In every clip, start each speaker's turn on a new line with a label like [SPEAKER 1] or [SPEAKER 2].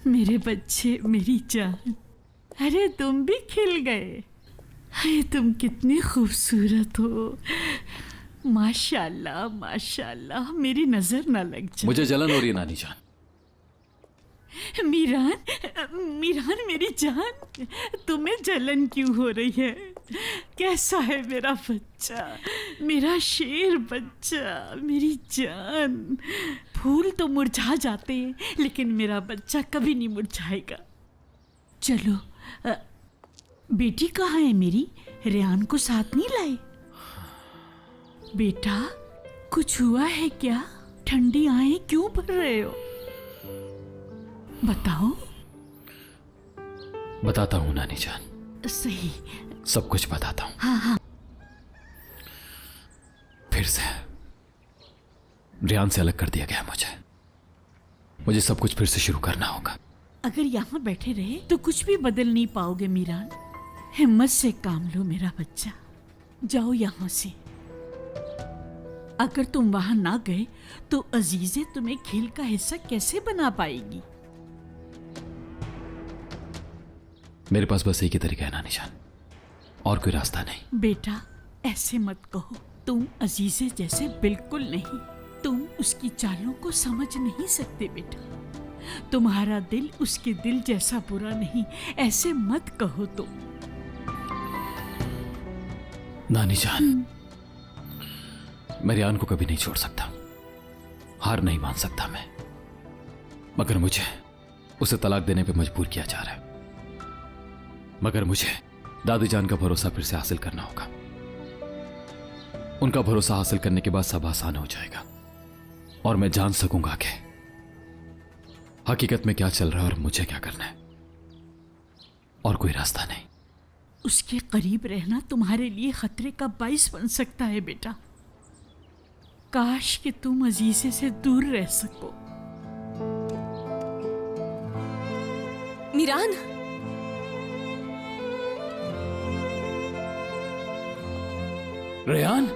[SPEAKER 1] मेरे बच्चे, मेरी जान, अरे तुम भी खिल गए। अरे तुम कितनी खूबसूरत हो, माशाल्लाह माशाल्लाह, मेरी नजर ना लग जाए।
[SPEAKER 2] मुझे जलन हो रही है नानी जान।
[SPEAKER 1] मीरान, मीरान मेरी जान, तुम्हें जलन क्यों हो रही है? कैसा है मेरा बच्चा, मेरा शेर बच्चा, मेरी जान? फूल तो मुरझा जाते हैं, लेकिन मेरा बच्चा कभी नहीं मुरझाएगा। चलो, बेटी कहाँ है मेरी? रेहान को साथ नहीं लाए? बेटा, कुछ हुआ है क्या? ठंडी आंखें क्यों भर रहे हो? बताओ।
[SPEAKER 2] बताता हूँ नानी जान,
[SPEAKER 1] सही,
[SPEAKER 2] सब कुछ बताता हूँ।
[SPEAKER 1] हाँ हाँ।
[SPEAKER 2] फिर से रेहान से अलग कर दिया गया मुझे सब कुछ फिर से शुरू करना होगा।
[SPEAKER 1] अगर यहाँ बैठे रहे तो कुछ भी बदल नहीं पाओगे मीरान। हिम्मत से काम लो मेरा बच्चा, जाओ यहाँ से। अगर तुम वहां ना गए तो अजीजे तुम्हें खेल का हिस्सा कैसे बना पाएगी?
[SPEAKER 2] मेरे पास बस एक ही तरीका है नानी जान, और कोई रास्ता नहीं।
[SPEAKER 1] बेटा, ऐसे मत कहो, तुम अजीजे जैसे बिल्कुल नहीं। तुम उसकी चालों को समझ नहीं सकते बेटा। तुम्हारा दिल उसके दिल जैसा बुरा नहीं, ऐसे मत कहो तुम।
[SPEAKER 2] नानी जान, मैं रेहान को कभी नहीं छोड़ सकता, हार नहीं मान सकता मैं, मगर मुझे उसे तलाक देने पे मजबूर किया जा रहा है। मगर मुझे दादी जान का भरोसा फिर से हासिल करना होगा। उनका भरोसा हासिल करने के बाद सब आसान हो जाएगा और मैं जान सकूंगा कि हकीकत में क्या चल रहा है और मुझे क्या करना है, और कोई रास्ता नहीं।
[SPEAKER 1] उसके करीब रहना तुम्हारे लिए खतरे का बाइस बन सकता है बेटा। काश कि तुम अजीजे से दूर रह सको।
[SPEAKER 3] मीरान,
[SPEAKER 2] रेहान,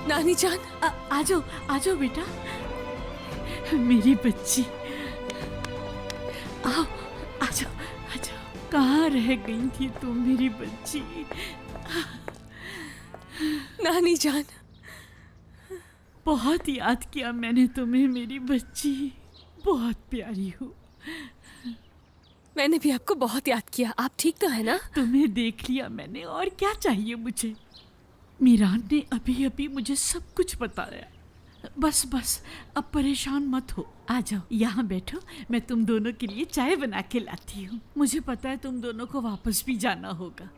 [SPEAKER 3] नानी जान,
[SPEAKER 1] आजो आजो बेटा, मेरी बच्ची, आओ, आजो आजो। कहाँ रह गई थी तुम मेरी बच्ची?
[SPEAKER 3] नानी जान,
[SPEAKER 1] बहुत याद किया मैंने तुम्हें मेरी बच्ची, बहुत प्यारी हो।
[SPEAKER 3] मैंने भी आपको बहुत याद किया। आप ठीक तो है ना?
[SPEAKER 1] तुम्हें देख लिया मैंने, और क्या चाहिए मुझे? मीरान ने अभी अभी मुझे सब कुछ बताया। बस बस, अब परेशान मत हो। आ जाओ, यहाँ बैठो, मैं तुम दोनों के लिए चाय बना के लाती हूँ। मुझे पता है तुम दोनों को वापस भी जाना होगा।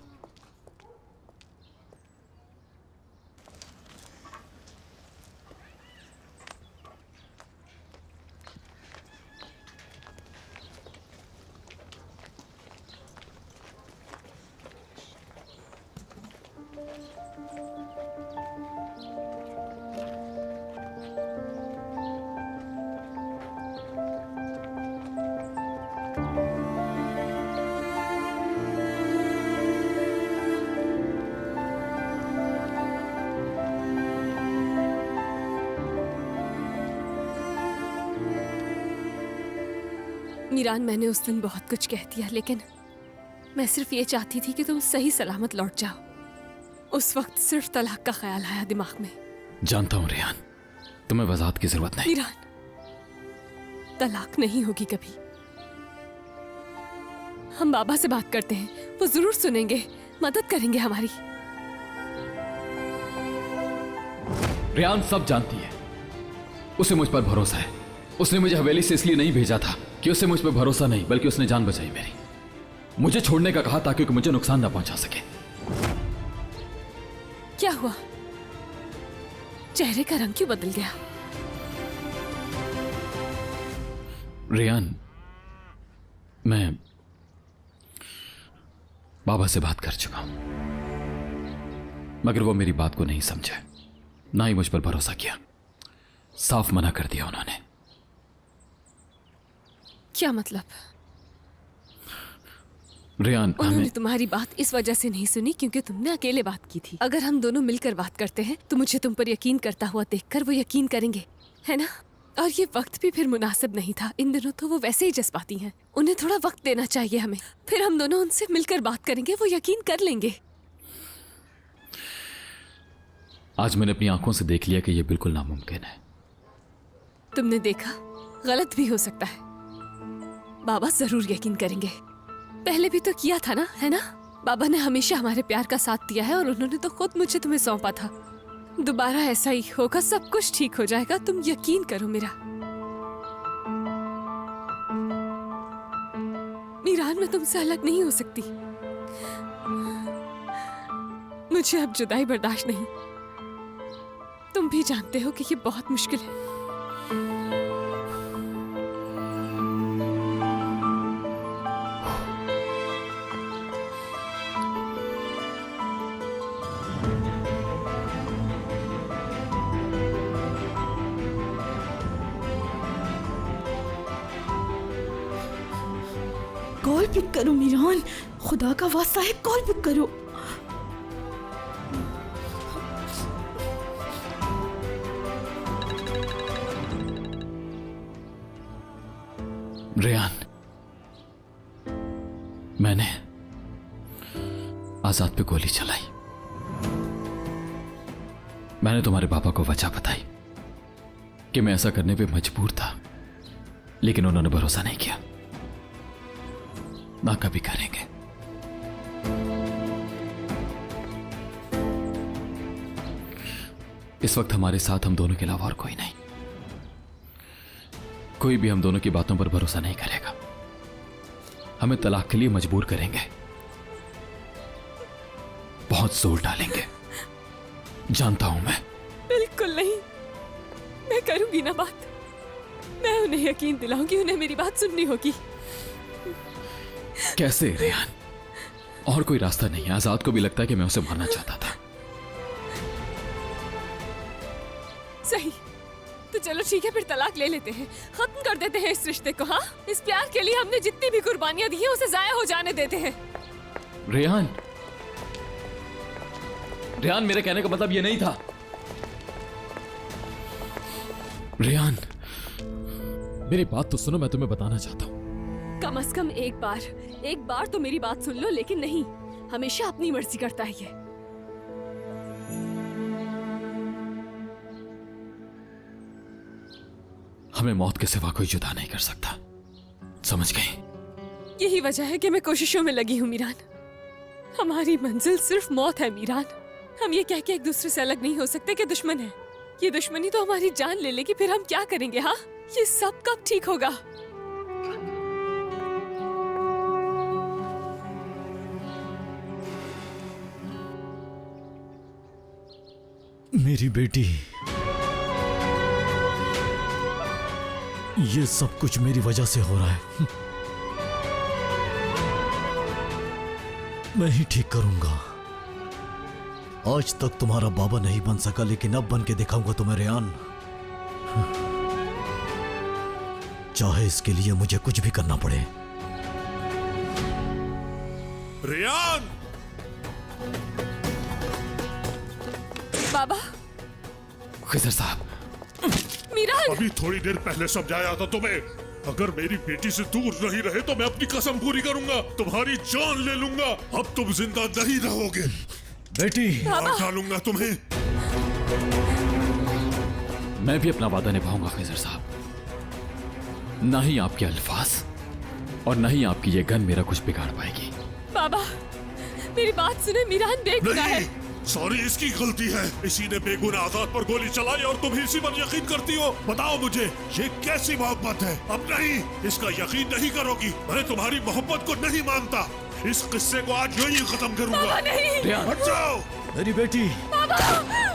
[SPEAKER 3] मीरान, मैंने उस दिन बहुत कुछ कह दिया, लेकिन मैं सिर्फ ये चाहती थी कि तुम सही सलामत लौट जाओ। उस वक्त सिर्फ तलाक का ख्याल आया दिमाग में।
[SPEAKER 2] जानता हूं रेहान, तुम्हें वजाहत की जरूरत नहीं।
[SPEAKER 3] मीरान, तलाक नहीं होगी कभी। हम बाबा से बात करते हैं, वो जरूर सुनेंगे, मदद करेंगे हमारी।
[SPEAKER 2] रेहान सब जानती है, उसे मुझ पर भरोसा है। उसने मुझे हवेली से इसलिए नहीं भेजा था कि उसे मुझ पर भरोसा नहीं, बल्कि उसने जान बचाई मेरी। मुझे छोड़ने का कहा ताकि मुझे नुकसान ना पहुंचा सके।
[SPEAKER 3] क्या हुआ? चेहरे का रंग क्यों बदल गया?
[SPEAKER 2] रेयान, मैं बाबा से बात कर चुका हूं, मगर वो मेरी बात को नहीं समझे, ना ही मुझ पर भरोसा किया। साफ मना कर दिया उन्होंने।
[SPEAKER 3] क्या मतलब?
[SPEAKER 2] रेयान,
[SPEAKER 3] उन्होंने तुम्हारी बात इस वजह से नहीं सुनी क्योंकि तुमने अकेले बात की थी। अगर हम दोनों मिलकर बात करते हैं तो मुझे तुम पर यकीन करता हुआ देखकर वो यकीन करेंगे, है ना? और ये वक्त भी फिर मुनासिब नहीं था। इन दिनों तो वो वैसे ही जज्बाती हैं। उन्हें थोड़ा वक्त देना चाहिए हमें। फिर हम दोनों उनसे मिलकर बात करेंगे, वो यकीन कर लेंगे।
[SPEAKER 2] आज मैंने अपनी आंखों से देख लिया कि यह बिल्कुल नामुमकिन है।
[SPEAKER 3] तुमने देखा, गलत भी हो सकता है। बाबा जरूर यकीन करेंगे। पहले भी तो किया था ना, है ना? बाबा ने हमेशा हमारे प्यार का साथ दिया है और उन्होंने तो खुद मुझे तुम्हें सौंपा था। दोबारा ऐसा ही होगा, सब कुछ ठीक हो जाएगा, तुम यकीन करो मेरा। मीरान, मैं तुमसे अलग नहीं हो सकती। मुझे अब जुदाई बर्दाश्त नहीं। तुम भी जानते हो कि ये बहुत मुश्किल है।
[SPEAKER 1] कॉल पिक करो मीरान, खुदा का वास्ता है, कॉल पिक करो।
[SPEAKER 2] रेयान, मैंने आजाद पे गोली चलाई। मैंने तुम्हारे पापा को वजह बताई कि मैं ऐसा करने पे मजबूर था, लेकिन उन्होंने भरोसा नहीं किया, ना कभी करेंगे। इस वक्त हमारे साथ हम दोनों के अलावा और कोई नहीं। कोई भी हम दोनों की बातों पर भरोसा नहीं करेगा। हमें तलाक के लिए मजबूर करेंगे, बहुत जोर डालेंगे, जानता हूं मैं।
[SPEAKER 3] बिल्कुल नहीं, मैं करूंगी ना बात। मैं उन्हें यकीन दिलाऊंगी, उन्हें मेरी बात सुननी होगी।
[SPEAKER 2] कैसे रेयान? और कोई रास्ता नहीं है। आजाद को भी लगता है कि मैं उसे मारना चाहता था।
[SPEAKER 3] सही, तो चलो ठीक है, फिर तलाक ले लेते हैं, खत्म कर देते हैं इस रिश्ते को। हाँ, इस प्यार के लिए हमने जितनी भी कुर्बानियां दी हैं उसे जाया हो जाने देते हैं।
[SPEAKER 2] रेयान, रेयान, मेरे कहने का मतलब ये नहीं था। रेयान, मेरी बात तो सुनो, मैं तुम्हें बताना चाहता हूं।
[SPEAKER 3] कम से कम एक बार तो मेरी बात सुन लो। लेकिन नहीं, हमेशा अपनी मर्जी करता है ये।
[SPEAKER 2] हमें मौत के सिवा कोई जुदा नहीं कर सकता, समझ गई?
[SPEAKER 3] यही वजह है कि मैं कोशिशों में लगी हूँ मीरान। हमारी मंजिल सिर्फ मौत है मीरान। हम ये कह के एक दूसरे से अलग नहीं हो सकते कि दुश्मन है। ये दुश्मनी तो हमारी जान ले लेगी, फिर हम क्या करेंगे? हाँ, ये सब कब ठीक होगा?
[SPEAKER 4] मेरी बेटी, ये सब कुछ मेरी वजह से हो रहा है। मैं ही ठीक करूंगा। आज तक तुम्हारा बाबा नहीं बन सका, लेकिन अब बन के दिखाऊंगा तुम्हें रेयान। चाहे इसके लिए मुझे कुछ भी करना पड़े।
[SPEAKER 5] रेयान!
[SPEAKER 3] बाबा।
[SPEAKER 2] खिजर साहब।
[SPEAKER 3] मीरान!
[SPEAKER 5] अभी थोड़ी देर पहले समझाया था तुम्हें, अगर मेरी बेटी से दूर नहीं रहे तो मैं अपनी कसम पूरी करूंगा, तुम्हारी जान ले लूंगा। अब तुम जिंदा नहीं रहोगे।
[SPEAKER 4] बेटी,
[SPEAKER 5] मार डालूंगा तुम्हें।
[SPEAKER 2] मैं भी अपना वादा निभाऊंगा खिजर साहब। ना ही आपके अल्फाज और ना ही आपकी ये गन मेरा कुछ बिगाड़ पाएगी।
[SPEAKER 3] बाबा, मेरी बात सुने, मीरान बेगुनाह है।
[SPEAKER 5] सॉरी, इसकी गलती है। इसी ने बेगुनाह आजाद पर गोली चलाई और तुम इसी पर यकीन करती हो। बताओ मुझे, ये कैसी मोहब्बत है? अब नहीं, इसका यकीन नहीं करोगी। मैं तुम्हारी मोहब्बत को नहीं मानता। इस किस्से को आज यही खत्म करूंगा।
[SPEAKER 3] बाबा नहीं।
[SPEAKER 5] हट जाओ।
[SPEAKER 4] मेरी बेटी।
[SPEAKER 3] बाबा!